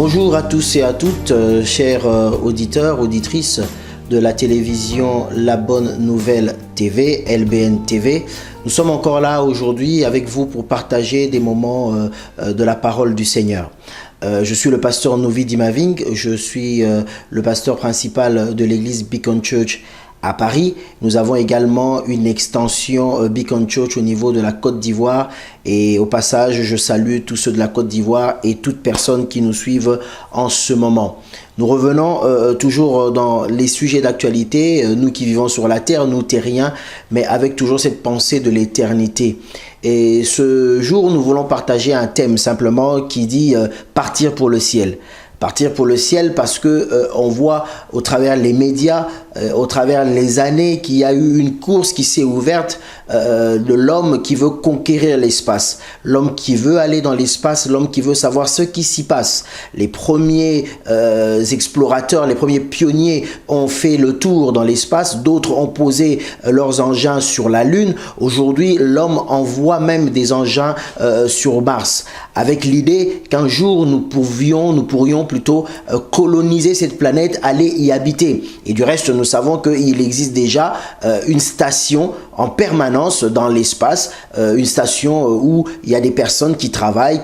Bonjour à tous et à toutes, chers auditeurs, auditrices de la télévision La Bonne Nouvelle TV, LBN TV. Nous sommes encore là aujourd'hui avec vous pour partager des moments de la parole du Seigneur. Je suis le pasteur Novi Dimaving, je suis le pasteur principal de l'église Beacon Church à Paris. Nous avons également une extension Beacon Church au niveau de la Côte d'Ivoire. Et au passage, je salue tous ceux de la Côte d'Ivoire et toutes personnes qui nous suivent en ce moment. Nous revenons toujours dans les sujets d'actualité, nous qui vivons sur la terre, nous terriens, mais avec toujours cette pensée de l'éternité. Et ce jour, nous voulons partager un thème simplement qui dit partir pour le ciel. Partir pour le ciel parce que on voit au travers les médias, au travers les années qu'il y a eu une course qui s'est ouverte de l'homme qui veut conquérir l'espace, l'homme qui veut aller dans l'espace, l'homme qui veut savoir ce qui s'y passe. Les premiers explorateurs, les premiers pionniers ont fait le tour dans l'espace, d'autres ont posé leurs engins sur la Lune. Aujourd'hui, l'homme envoie même des engins sur Mars, avec l'idée qu'un jour nous pourrions plutôt coloniser cette planète, aller y habiter. Et du reste, nous savons qu'il existe déjà une station en permanence dans l'espace, une station où il y a des personnes qui travaillent,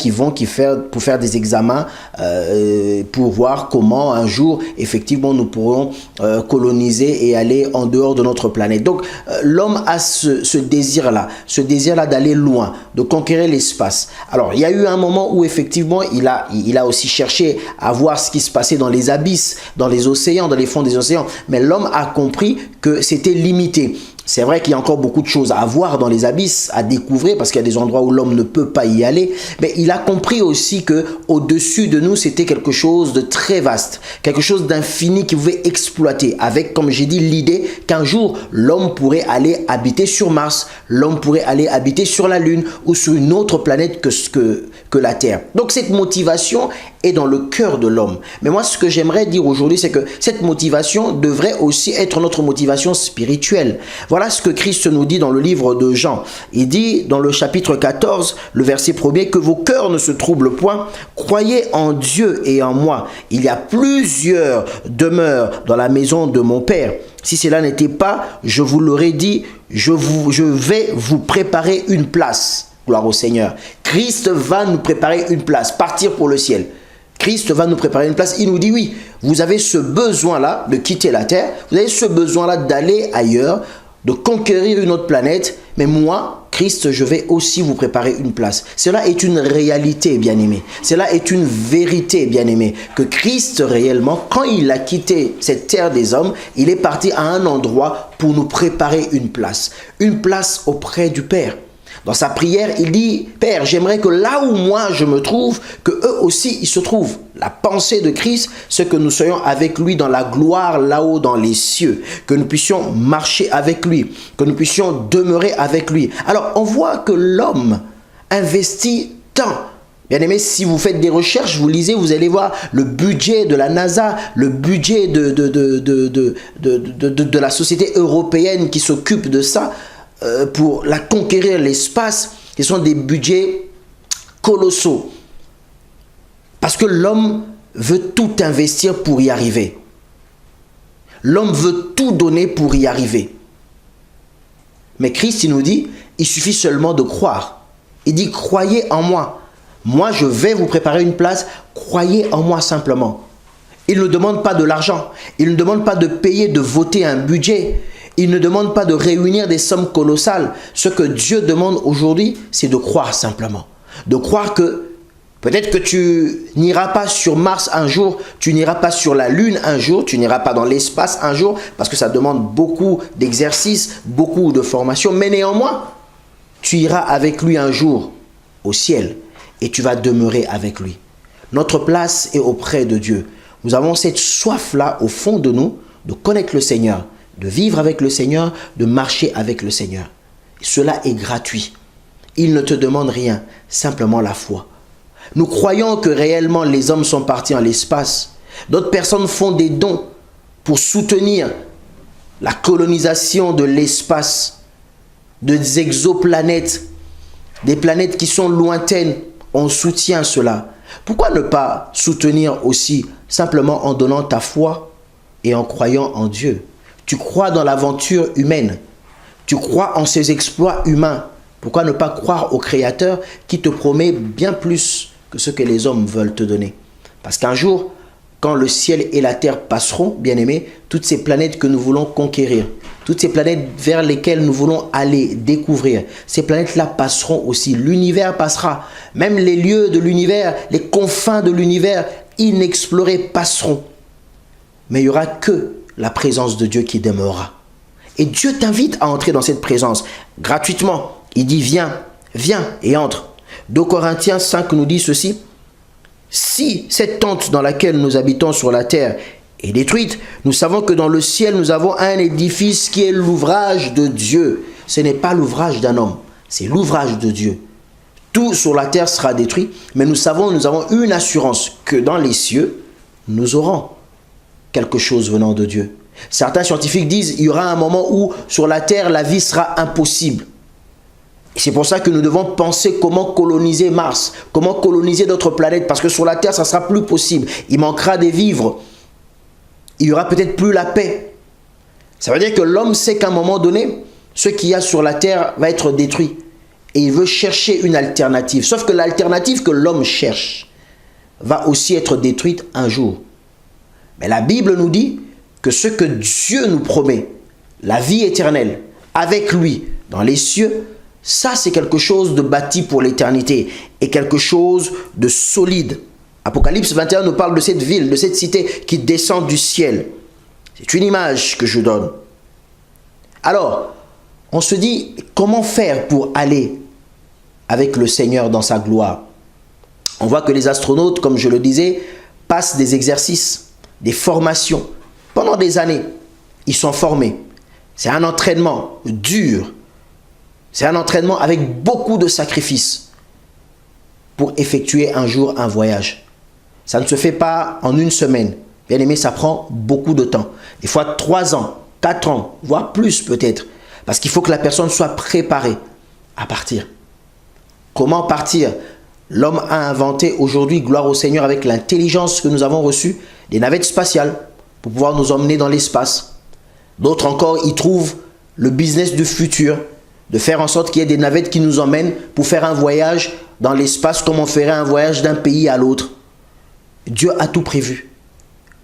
pour faire des examens pour voir comment un jour, effectivement, nous pourrons coloniser et aller en dehors de notre planète. Donc, l'homme a ce désir-là d'aller loin, de conquérir l'espace. Alors, il y a eu un moment où, effectivement, il a aussi cherché à voir ce qui se passait dans les abysses, dans les océans, dans les fonds des océans. Mais l'homme a compris que c'était limité. C'est vrai qu'il y a encore beaucoup de choses à voir dans les abysses, à découvrir, parce qu'il y a des endroits où l'homme ne peut pas y aller. Mais il a compris aussi que au-dessus de nous, c'était quelque chose de très vaste, quelque chose d'infini qu'il pouvait exploiter. Avec, comme j'ai dit, l'idée qu'un jour, l'homme pourrait aller habiter sur Mars, l'homme pourrait aller habiter sur la Lune ou sur une autre planète que la Terre. Donc cette motivation est dans le cœur de l'homme. Mais moi, ce que j'aimerais dire aujourd'hui, c'est que cette motivation devrait aussi être notre motivation spirituelle. Voilà ce que Christ nous dit dans le livre de Jean. Il dit dans le chapitre 14, le verset 1er, que vos cœurs ne se troublent point, croyez en Dieu et en moi. Il y a plusieurs demeures dans la maison de mon Père. Si cela n'était pas, je vous l'aurais dit, je vais vous préparer une place. Gloire au Seigneur. Christ va nous préparer une place, partir pour le ciel. Christ va nous préparer une place. Il nous dit oui, vous avez ce besoin-là de quitter la terre, vous avez ce besoin-là d'aller ailleurs, de conquérir une autre planète, mais moi, Christ, je vais aussi vous préparer une place. Cela est une réalité, bien-aimé. Cela est une vérité, bien-aimé, que Christ, réellement, quand il a quitté cette terre des hommes, il est parti à un endroit pour nous préparer une place auprès du Père. Dans sa prière, il dit, Père, j'aimerais que là où moi je me trouve, que eux aussi ils se trouvent. La pensée de Christ, c'est que nous soyons avec lui dans la gloire là-haut dans les cieux, que nous puissions marcher avec lui, que nous puissions demeurer avec lui. Alors, on voit que l'homme investit tant. Bien aimé, si vous faites des recherches, vous lisez, vous allez voir le budget de la NASA, le budget de la société européenne qui s'occupe de ça, pour la conquérir l'espace, qui sont des budgets colossaux. Parce que l'homme veut tout investir pour y arriver. L'homme veut tout donner pour y arriver. Mais Christ, il nous dit, il suffit seulement de croire. Il dit, croyez en moi. Moi, je vais vous préparer une place. Croyez en moi simplement. Il ne demande pas de l'argent. Il ne demande pas de payer, de voter un budget. Il ne demande pas de réunir des sommes colossales. Ce que Dieu demande aujourd'hui, c'est de croire simplement. De croire que peut-être que tu n'iras pas sur Mars un jour, tu n'iras pas sur la Lune un jour, tu n'iras pas dans l'espace un jour, parce que ça demande beaucoup d'exercices, beaucoup de formation. Mais néanmoins, tu iras avec lui un jour au ciel et tu vas demeurer avec lui. Notre place est auprès de Dieu. Nous avons cette soif-là au fond de nous de connaître le Seigneur, de vivre avec le Seigneur, de marcher avec le Seigneur. Et cela est gratuit. Il ne te demande rien, simplement la foi. Nous croyons que réellement les hommes sont partis en l'espace. D'autres personnes font des dons pour soutenir la colonisation de l'espace, des exoplanètes, des planètes qui sont lointaines. On soutient cela. Pourquoi ne pas soutenir aussi simplement en donnant ta foi et en croyant en Dieu? Tu crois dans l'aventure humaine. Tu crois en ses exploits humains. Pourquoi ne pas croire au Créateur qui te promet bien plus que ce que les hommes veulent te donner? Parce qu'un jour, quand le ciel et la terre passeront, bien-aimés, toutes ces planètes que nous voulons conquérir, toutes ces planètes vers lesquelles nous voulons aller découvrir, ces planètes-là passeront aussi. L'univers passera. Même les lieux de l'univers, les confins de l'univers inexplorés passeront. Mais il n'y aura que la présence de Dieu qui demeurera. Et Dieu t'invite à entrer dans cette présence gratuitement. Il dit viens, viens et entre. 2 Corinthiens 5 nous dit ceci. Si cette tente dans laquelle nous habitons sur la terre est détruite, nous savons que dans le ciel nous avons un édifice qui est l'ouvrage de Dieu. Ce n'est pas l'ouvrage d'un homme, c'est l'ouvrage de Dieu. Tout sur la terre sera détruit, mais nous avons une assurance que dans les cieux, nous aurons quelque chose venant de Dieu. Certains scientifiques disent qu'il y aura un moment où sur la terre la vie sera impossible. C'est pour ça que nous devons penser comment coloniser Mars, comment coloniser d'autres planètes, parce que sur la Terre, ça ne sera plus possible. Il manquera des vivres. Il n'y aura peut-être plus la paix. Ça veut dire que l'homme sait qu'à un moment donné, ce qu'il y a sur la Terre va être détruit. Et il veut chercher une alternative. Sauf que l'alternative que l'homme cherche va aussi être détruite un jour. Mais la Bible nous dit que ce que Dieu nous promet, la vie éternelle, avec lui, dans les cieux, ça, c'est quelque chose de bâti pour l'éternité et quelque chose de solide. Apocalypse 21 nous parle de cette ville, de cette cité qui descend du ciel. C'est une image que je donne. Alors, on se dit, comment faire pour aller avec le Seigneur dans sa gloire? On voit que les astronautes, comme je le disais, passent des exercices, des formations. Pendant des années, ils sont formés. C'est un entraînement dur. C'est un entraînement avec beaucoup de sacrifices pour effectuer un jour un voyage. Ça ne se fait pas en une semaine. Bien aimé, ça prend beaucoup de temps. Des fois 3 ans, 4 ans, voire plus peut-être. Parce qu'il faut que la personne soit préparée à partir. Comment partir? L'homme a inventé aujourd'hui, gloire au Seigneur, avec l'intelligence que nous avons reçue, des navettes spatiales pour pouvoir nous emmener dans l'espace. D'autres encore y trouvent le business du futur, de faire en sorte qu'il y ait des navettes qui nous emmènent pour faire un voyage dans l'espace comme on ferait un voyage d'un pays à l'autre. Dieu a tout prévu.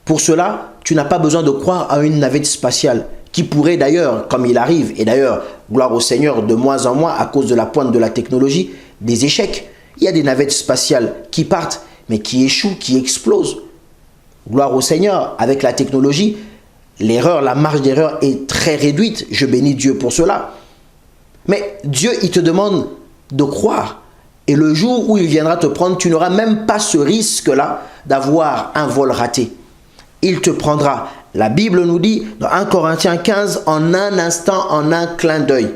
Pour cela, tu n'as pas besoin de croire à une navette spatiale qui pourrait d'ailleurs, comme il arrive, et d'ailleurs, gloire au Seigneur, de moins en moins à cause de la pointe de la technologie, des échecs. Il y a des navettes spatiales qui partent, mais qui échouent, qui explosent. Gloire au Seigneur, avec la technologie, l'erreur, la marge d'erreur est très réduite. Je bénis Dieu pour cela. Mais Dieu, il te demande de croire. Et le jour où il viendra te prendre, tu n'auras même pas ce risque-là d'avoir un vol raté. Il te prendra. La Bible nous dit, dans 1 Corinthiens 15, en un instant, en un clin d'œil,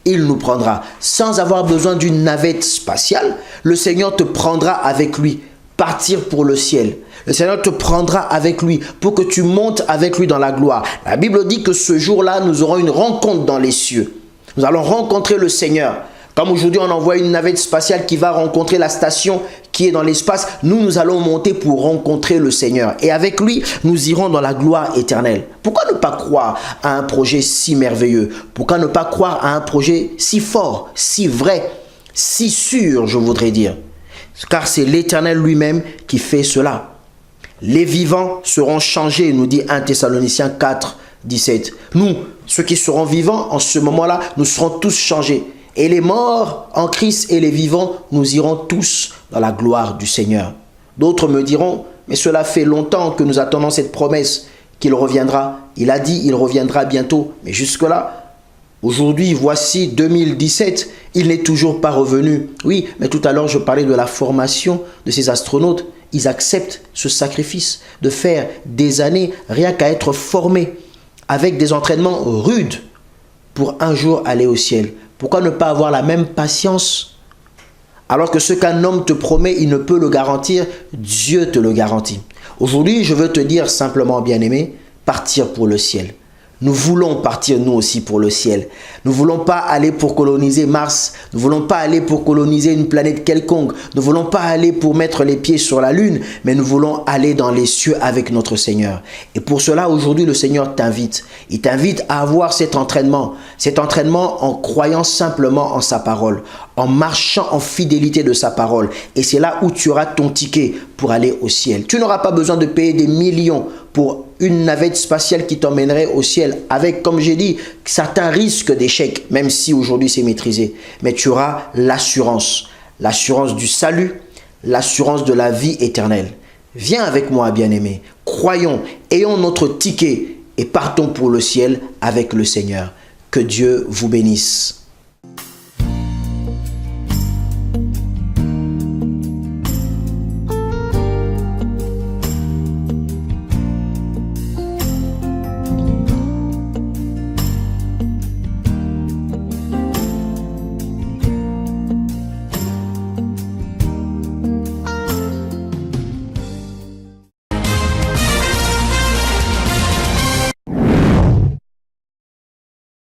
il nous prendra. Sans avoir besoin d'une navette spatiale, le Seigneur te prendra avec lui. Partir pour le ciel. Le Seigneur te prendra avec lui pour que tu montes avec lui dans la gloire. La Bible dit que ce jour-là, nous aurons une rencontre dans les cieux. Nous allons rencontrer le Seigneur. Comme aujourd'hui, on envoie une navette spatiale qui va rencontrer la station qui est dans l'espace. Nous allons monter pour rencontrer le Seigneur. Et avec lui, nous irons dans la gloire éternelle. Pourquoi ne pas croire à un projet si merveilleux? Pourquoi ne pas croire à un projet si fort, si vrai, si sûr, je voudrais dire? Car c'est l'Éternel lui-même qui fait cela. Les vivants seront changés, nous dit 1 Thessaloniciens 4, 17. Nous, ceux qui seront vivants, en ce moment-là, nous serons tous changés. Et les morts en Christ et les vivants, nous irons tous dans la gloire du Seigneur. D'autres me diront, mais cela fait longtemps que nous attendons cette promesse qu'il reviendra. Il a dit, il reviendra bientôt. Mais jusque-là, aujourd'hui, voici 2017, il n'est toujours pas revenu. Oui, mais tout à l'heure, je parlais de la formation de ces astronautes. Ils acceptent ce sacrifice de faire des années rien qu'à être formés avec des entraînements rudes pour un jour aller au ciel. Pourquoi ne pas avoir la même patience? Alors que ce qu'un homme te promet, il ne peut le garantir, Dieu te le garantit. Aujourd'hui, je veux te dire simplement, bien-aimé, partir pour le ciel. Nous voulons partir nous aussi pour le ciel. Nous ne voulons pas aller pour coloniser Mars. Nous ne voulons pas aller pour coloniser une planète quelconque. Nous ne voulons pas aller pour mettre les pieds sur la lune, mais nous voulons aller dans les cieux avec notre Seigneur. Et pour cela, aujourd'hui, le Seigneur t'invite. Il t'invite à avoir cet entraînement en croyant simplement en sa parole, en marchant en fidélité de sa parole. Et c'est là où tu auras ton ticket pour aller au ciel. Tu n'auras pas besoin de payer des millions pour une navette spatiale qui t'emmènerait au ciel avec, comme j'ai dit, certains risques d'échec, même si aujourd'hui c'est maîtrisé. Mais tu auras l'assurance du salut, l'assurance de la vie éternelle. Viens avec moi, bien-aimé. Croyons, ayons notre ticket et partons pour le ciel avec le Seigneur. Que Dieu vous bénisse.